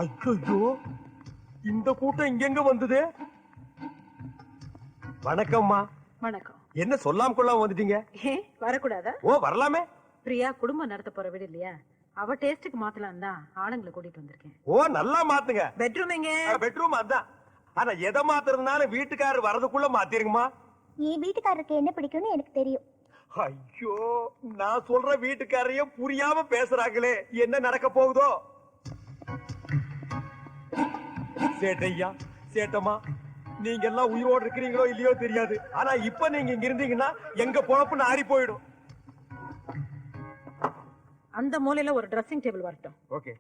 ஐயோ, இந்த கூட்டம் இங்க வந்தது. வணக்கம்மா. வணக்கம். என்ன சொல்லாம கொள்ளாம வந்துட்டீங்க? வரக்கூடாதா? ஓ, வரலாமே. பிரியா குடும்பம் நடத்த போற வீடு இல்லையா, அவ டேஸ்டுக்கு மாத்தலாம் தான் ஆளுங்களை கூட்டிட்டு வந்திருக்கேன். ஓ, நல்லா மாத்துங்க. பெட்ரூம் எங்க? பெட்ரூம் அதான். ஆனா எதை மாத்துறதுனால வீட்டுக்காரர் வரதுக்குள்ள மாத்திருங்கம்மா. என் வீட்டுக்காரருக்கு என்ன பிடிக்கும்னு எனக்கு தெரியும். ஐயோ, நான் சொல்ற வீட்டுக்காரையும் புரியாம பேசுறாங்களே, என்ன நடக்க போகுதோ? சேட்டையா, சேட்டமா, நீங்க எல்லாம் உயிரோடு இருக்கிறீங்களோ இல்லையோ தெரியாது. ஆனா இப்ப நீங்க இங்க இருந்தீங்கன்னா எங்க பொழப்புன்னு ஆறி போயிடும். அந்த மூலையில ஒரு ட்ரெஸ்ஸிங் டேபிள் வரட்டும். ஓகே.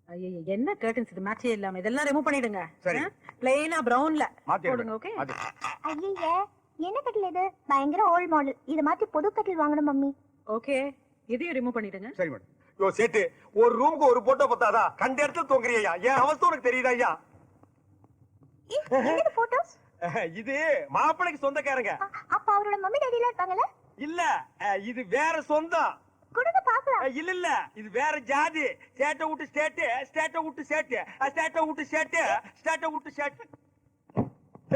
ஐயோ, என்ன கர்டன்ஸ் இது மேட்சே இல்லாம, இதெல்லாம் ரிமூவ் பண்ணிடுங்க. சரி. பிளைனா பிரவுன்ல போடுங்க. ஓகே. ஐயே, என்ன கட்டில் இது? பயங்கர ஓல்ட் மாடல். இத மாத்தி புது கட்டில் வாங்கணும் மம்மி. ஓகே, இதையும் ரிமூவ் பண்ணிடுங்க. சரி மேடம். யோ சேட்டு, ஒரு ரூமுக்கு ஒரு போட்டோ பத்தாதா? கண்ட இடத்துல தொங்குறியா? என் அவஸ்தை உனக்கு தெரியுதா ஐயா? இந்த போட்டோஸ் இது மாப்பிளைக்கு சொந்தக்காரங்க. அப்ப அவரோட மம்மி டாடி எல்லாம் இருப்பாங்கல? இல்ல, இது வேற சொந்தம். கொடுங்க பாக்கலாம். இல்ல இல்ல, இது வேற ஜாதி. ஸ்டேட்ட விட்டு ஸ்டேட், ஸ்டேட்ட விட்டு ஸ்டேட், ஸ்டேட்ட விட்டு ஸ்டேட், ஸ்டேட்ட விட்டு ஸ்டேட்.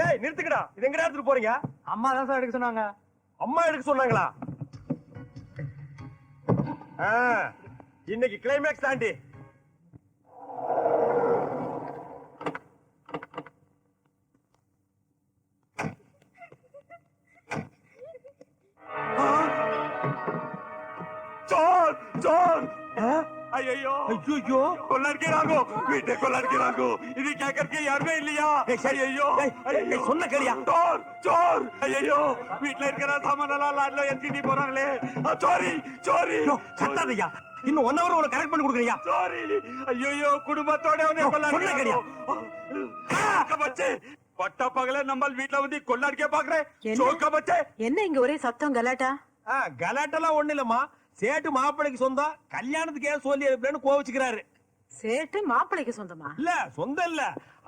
ஏய், நிறுத்துக்கடா. இது எங்கடா எடுத்துட்டு போறீங்க? அம்மா தான் சார் எடுக்க சொன்னாங்க. அம்மா எடுக்க சொன்னாங்களா? இன்னைக்கு கிளைமேக்ஸ் தாண்டி. John, John. ஐயோ ஐயோ, கொள்ளடிக்கிறாங்க, வீட்டை கொள்ளடிக்கிறாங்க. இது கேட்கறதுக்கு யாருமே இல்லையா? ஐயோ, சொன்ன கேளியா? சோர், சோர். ஐயோ, வீட்டுல இருக்கிற சாமானெல்லாம் லாட்ல எத்திட்டு போறாங்களே. சோரி, சோரி. கத்தாதையா, இன்னும் 1 hour உனக்கு கரெக்ட் பண்ணி கொடுக்குறியா? சோரி. ஐயோ, குடும்பத்தோட வந்து கொள்ளடிக்கிறாங்க. சொன்ன கேளியா? பச்சே, பட்ட பகல நம்ம வீட்டுல வந்து கொள்ளடிக்க பாக்குறேன். சோக்க பச்சே. என்ன இங்க ஒரே சத்தம் கலாட்டா? கலாட்டெல்லாம் ஒண்ணு இல்லம்மா. சேட்டு மாப்பிளைக்கு சொந்தம், கல்யாணத்துக்கு ஏன் சொல்லி அனுப்புறேன்னு கோவிச்சுக்கிறாரு. சேட்டு மாப்பிளைக்கு சொந்தமா? இல்ல, சொந்தம் இல்ல,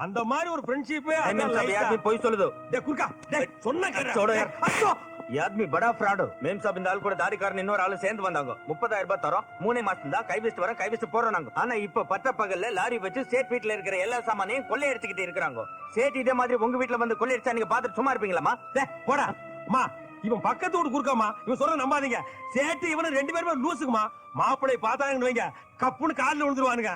அந்த மாதிரி ஒரு फ्रेंडशिप है. आदमी पोई सोल दो டே குர்கா, டேய் சொன்னா கேளு. छोड़ो यार. ஐயோ, ಈ ಆದ್ಮಿ ಬಡ ಫ್ರಾಡ್. ಮೇಮ್ ಸಾಬ್ ಇಂದ ಕೂಡ ದಾರಿಕಾರನ ಇನ್ನೊரு ஆளு சேர்ந்து வந்தாங்க. 30,000 ரூபாய் தரோம். 3 மாசம் தான் கைவிட்டு வர கைவிட்டு போறோம் நாங்க. ஆனா இப்ப பட்ட பகல்ல லாரி வச்சு சேட் வீட்ல இருக்கிற எல்லா சாமானையும் கொள்ளை எடுத்துக்கிட்டு இருக்காங்க. சேட் இதே மாதிரி உங்க வீட்ல வந்து கொள்ளை அடிச்சா நீங்க பாத்துட்டு சும்மா இருப்பீங்களாமா? டேய் போடா. அம்மா, இவன் பக்கத்து வீட்டு குறுக்காமா. இவன் சொல்ற நம்பாதீங்க. சேட்டு இவனு 2 பேருமே லூசுக்குமா. மாப்பிளை பார்த்தாங்கன்னு வைங்க, கப்புன்னு காலில் விழுந்துருவானுங்க.